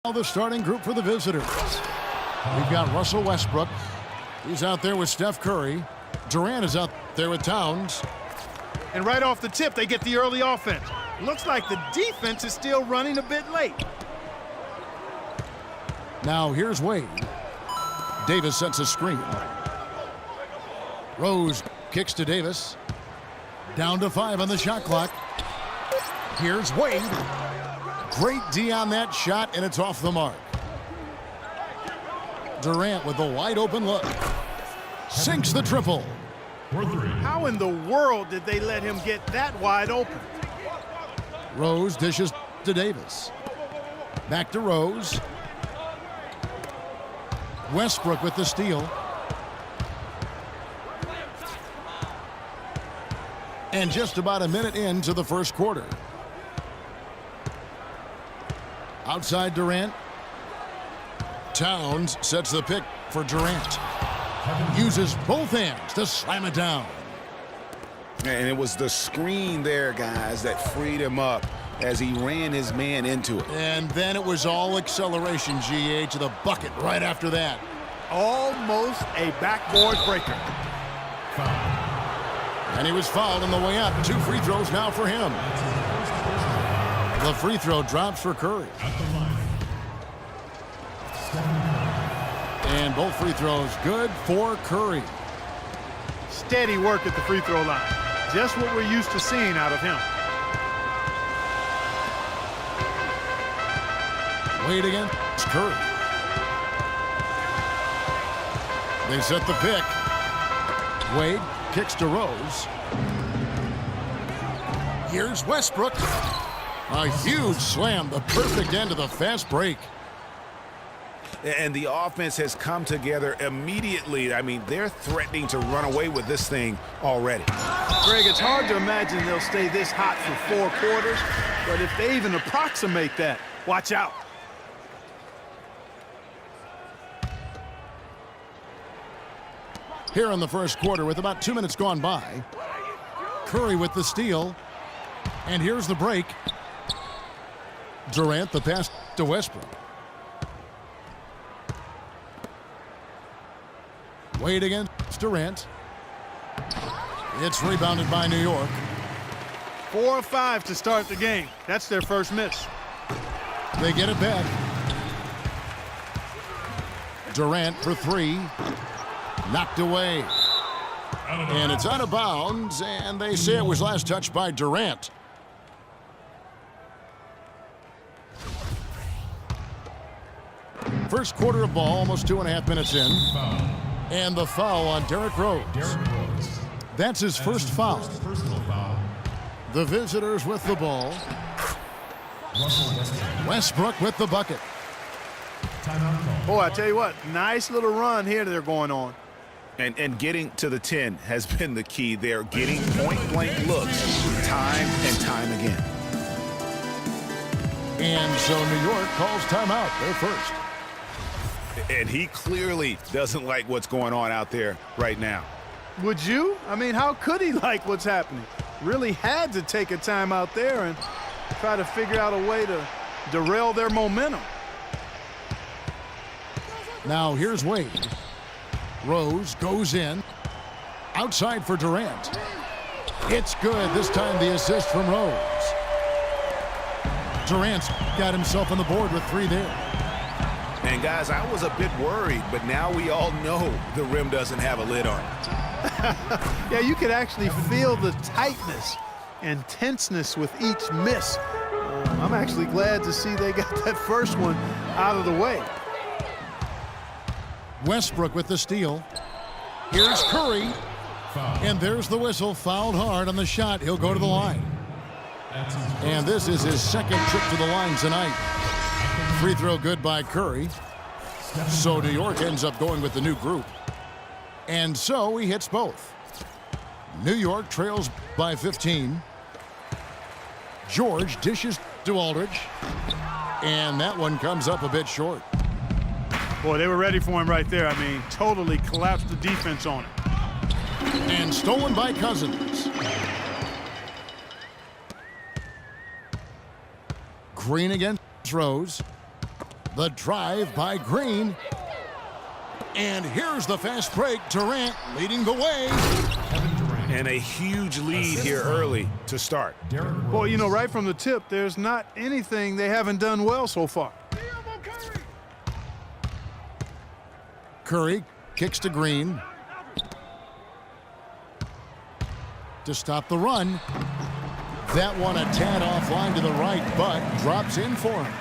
Now the starting group for the visitors. We've got Russell Westbrook. He's out there with Steph Curry. Durant is out there with Towns. And right off the tip, they get the early offense. Looks like the defense is still running a bit late. Now here's Wade. Davis sets a screen. Rose kicks to Davis. Down to 5 on the shot clock. Here's Wade. Great D on that shot, and it's off the mark. Durant with a wide open look. Sinks the triple. How in the world did they let him get that wide open? Rose dishes to Davis. Back to Rose. Westbrook with the steal. And just about a minute into the first quarter. Outside Durant. Towns sets the pick for Durant. Uses both hands to slam it down. And it was the screen there, guys, that freed him up as he ran his man into it. And then it was all acceleration, GA, to the bucket right after that. Almost a backboard breaker. And he was fouled on the way up. 2 free throws now for him. The free throw drops for Curry. And both free throws good for Curry. Steady work at the free throw line. Just what we're used to seeing out of him. Wade against Curry. They set the pick. Wade kicks to Rose. Here's Westbrook. A huge slam, the perfect end of the fast break. And the offense has come together immediately. I mean, they're threatening to run away with this thing already. Greg, it's hard to imagine they'll stay this hot for 4 quarters, but if they even approximate that, watch out. Here in the first quarter with about 2 minutes gone by. Curry with the steal. And here's the break. Durant the pass to Westbrook. Wade against Durant. It's rebounded by New York. 4 of 5 to start the game. That's their first miss. They get it back. Durant for 3. Knocked away. And it's out of bounds, and they say it was last touched by Durant. First quarter of ball, almost 2.5 minutes in. And the foul on Derrick Rose. That's his first foul. The visitors with the ball. Westbrook with the bucket. Boy, I tell you what, nice little run here they're going on. And getting to the 10 has been the key there. Getting point-blank looks time and time again. And so New York calls timeout. They're first. And he clearly doesn't like what's going on out there right now. Would you? I mean, how could he like what's happening? Really had to take a time out there and try to figure out a way to derail their momentum. Now here's Wade. Rose goes in. Outside for Durant. It's good. This time the assist from Rose. Durant's got himself on the board with 3 there. And guys, I was a bit worried, but now we all know the rim doesn't have a lid on it. Yeah, you could actually feel the tightness and tenseness with each miss. I'm actually glad to see they got that first one out of the way. Westbrook with the steal. Here's Curry. And there's the whistle. Fouled hard on the shot. He'll go to the line. And this is his second trip to the line tonight. Free throw good by Curry. So New York ends up going with the new group. And so he hits both. New York trails by 15. George dishes to Aldridge. And that one comes up a bit short. Boy, they were ready for him right there. I mean, totally collapsed the defense on him. And stolen by Cousins. Green against Rose. The drive by Green. And here's the fast break. Durant leading the way. And a huge lead here early to start. Boy, you know, right from the tip, there's not anything they haven't done well so far. Curry kicks to Green. To stop the run. That one a tad offline to the right, but drops in for him.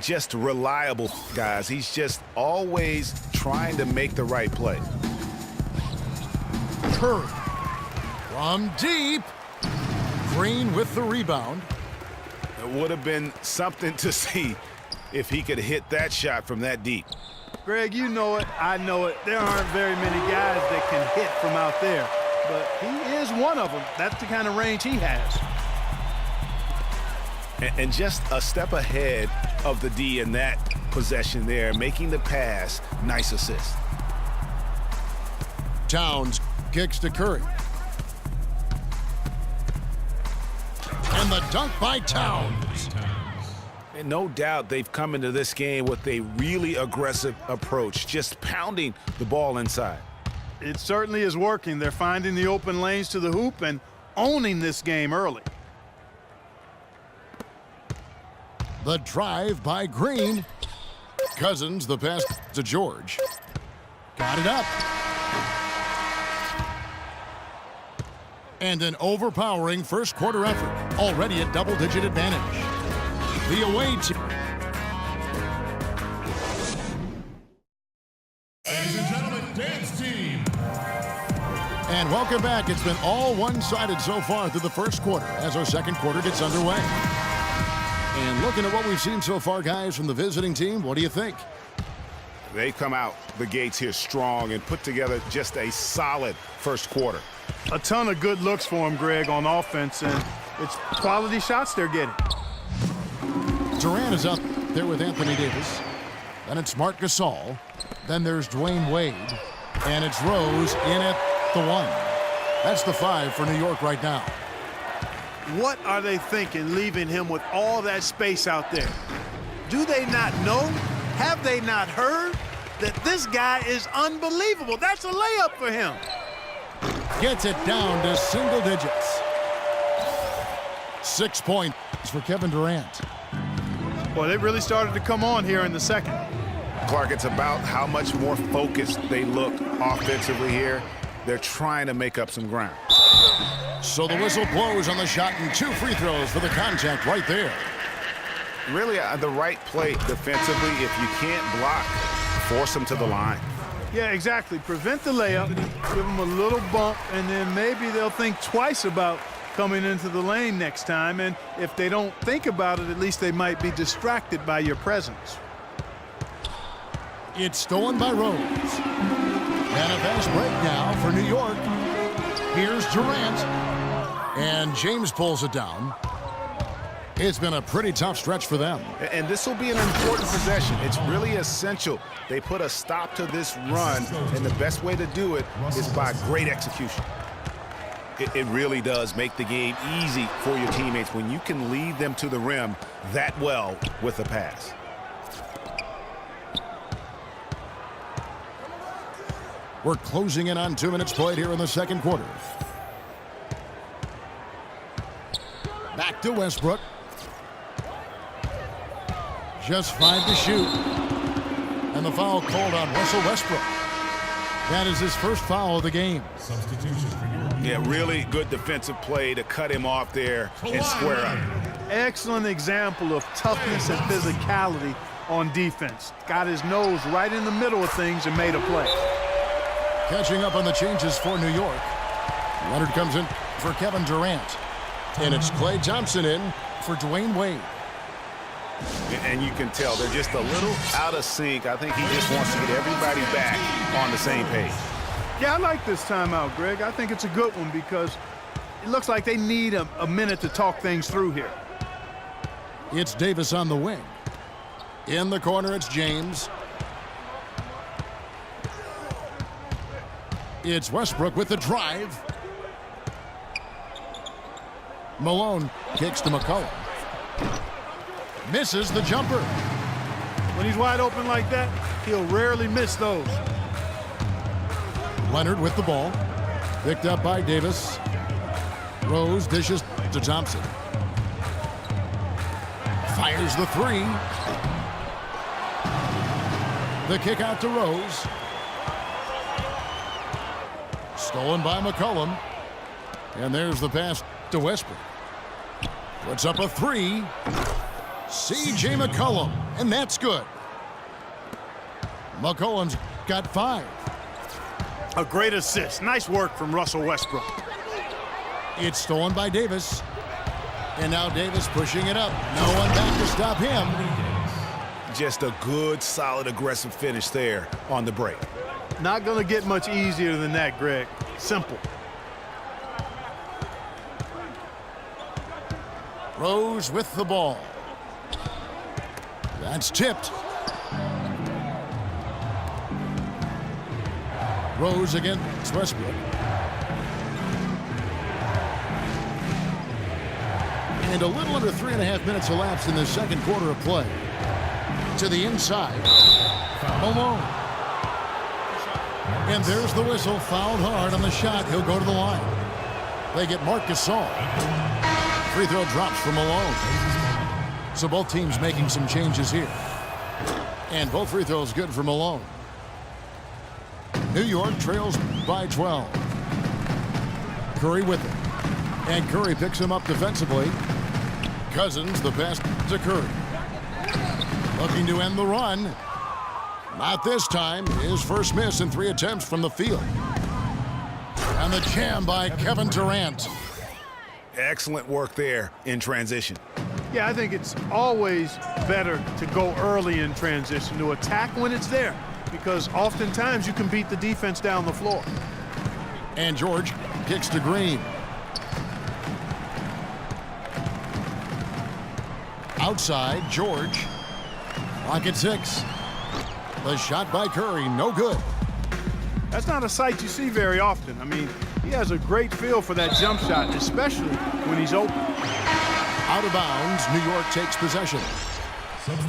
Just reliable, guys. He's just always trying to make the right play. Curry from deep. Green with the rebound. It would have been something to see if he could hit that shot from that deep. Greg, you know it, I know it. There aren't very many guys that can hit from out there, but he is one of them. That's the kind of range he has. And just a step ahead of the D in that possession there, making the pass. Nice assist. Towns kicks to Curry. And the dunk by Towns. And no doubt they've come into this game with a really aggressive approach, just pounding the ball inside. It certainly is working. They're finding the open lanes to the hoop and owning this game early. The drive by Green. Cousins, the pass to George. Got it up. And an overpowering first quarter effort. Already a double-digit advantage. The away team. Ladies and gentlemen, dance team. And welcome back. It's been all one-sided so far through the first quarter as our second quarter gets underway. And looking at what we've seen so far, guys, from the visiting team, what do you think? They come out the gates here strong and put together just a solid first quarter. A ton of good looks for him, Greg, on offense, and it's quality shots they're getting. Durant is up there with Anthony Davis. Then it's Marc Gasol. Then there's Dwayne Wade. And it's Rose in at the 1. That's the 5 for New York right now. What are they thinking leaving him with all that space out there? Do they not know? Have they not heard that this guy is unbelievable? That's a layup for him. Gets it down to single digits. 6 points for Kevin Durant. Boy, they really started to come on here in the second. Clark, it's about how much more focused they look offensively here. They're trying to make up some ground. So the whistle blows on the shot and 2 free throws for the contact right there. Really the right play defensively. If you can't block, force them to the line. Yeah, exactly. Prevent the layup, give them a little bump, and then maybe they'll think twice about coming into the lane next time. And if they don't think about it, at least they might be distracted by your presence. It's stolen by Rose. And a fast break now for New York. Here's Durant. And James pulls it down. It's been a pretty tough stretch for them. And this will be an important possession. It's really essential they put a stop to this run, and the best way to do it is by great execution. It really does make the game easy for your teammates when you can lead them to the rim that well with a pass. We're closing in on 2 minutes played here in the second quarter. Back to Westbrook. Just 5 to shoot. And the foul called on Russell Westbrook. That is his first foul of the game. Substitution for New York. Yeah, really good defensive play to cut him off there and square up. Excellent example of toughness and physicality on defense. Got his nose right in the middle of things and made a play. Catching up on the changes for New York. Leonard comes in for Kevin Durant. And it's Klay Thompson in for Dwayne Wade. And you can tell they're just a little out of sync. I think he just wants to get everybody back on the same page. Yeah, I like this timeout, Greg. I think it's a good one because it looks like they need a minute to talk things through here. It's Davis on the wing. In the corner, it's James. It's Westbrook with the drive. Malone kicks to McCollum. Misses the jumper. When he's wide open like that, he'll rarely miss those. Leonard with the ball. Picked up by Davis. Rose dishes to Thompson. Fires the three. The kick out to Rose. Stolen by McCollum. And there's the pass to Westbrook. Puts up a three. C.J. McCollum. And that's good. McCollum's got 5. A great assist. Nice work from Russell Westbrook. It's stolen by Davis. And now Davis pushing it up. No one back to stop him. Just a good, solid, aggressive finish there on the break. Not going to get much easier than that, Greg. Simple. Rose with the ball. That's tipped. Rose against Westbrook. And a little under 3.5 minutes elapsed in the second quarter of play. To the inside. Malone. And there's the whistle. Fouled hard on the shot. He'll go to the line. They get Marc Gasol. Free throw drops for Malone. So both teams making some changes here. And both free throws good for Malone. New York trails by 12. Curry with it. And Curry picks him up defensively. Cousins, the pass to Curry. Looking to end the run. Not this time. His first miss in 3 attempts from the field. And the jam by Kevin Durant. Excellent work there in transition. Yeah, I think it's always better to go early in transition, to attack when it's there, because oftentimes you can beat the defense down the floor. And George kicks to Green. Outside, George. Clock at 6. The shot by Curry, no good. That's not a sight you see very often. I mean, he has a great feel for that jump shot, especially when he's open. Out of bounds, New York takes possession.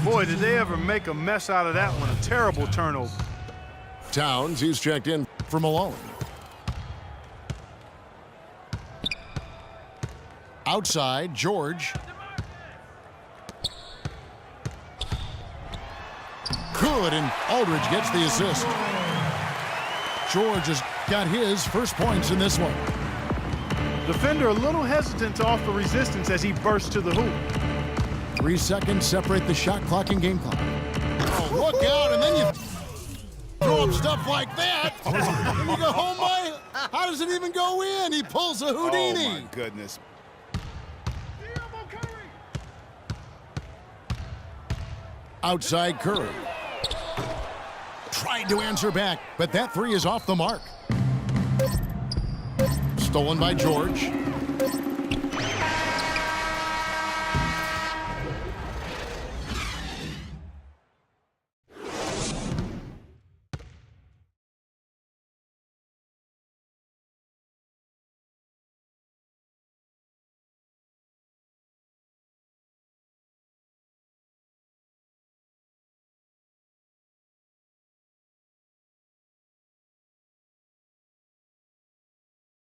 Boy, did they ever make a mess out of that one. A terrible turnover. Towns, he's checked in for Malone. Outside, George. Good, and Aldridge gets the assist. George has got his first points in this one. Defender a little hesitant to offer resistance as he bursts to the hoop. 3 seconds separate the shot clock and game clock. Oh, look out, and then you throw up stuff like that. And you go, oh my, how does it even go in? He pulls a Houdini. Oh, my goodness. Outside Curry. Tried to answer back, but that three is off the mark. Stolen by George.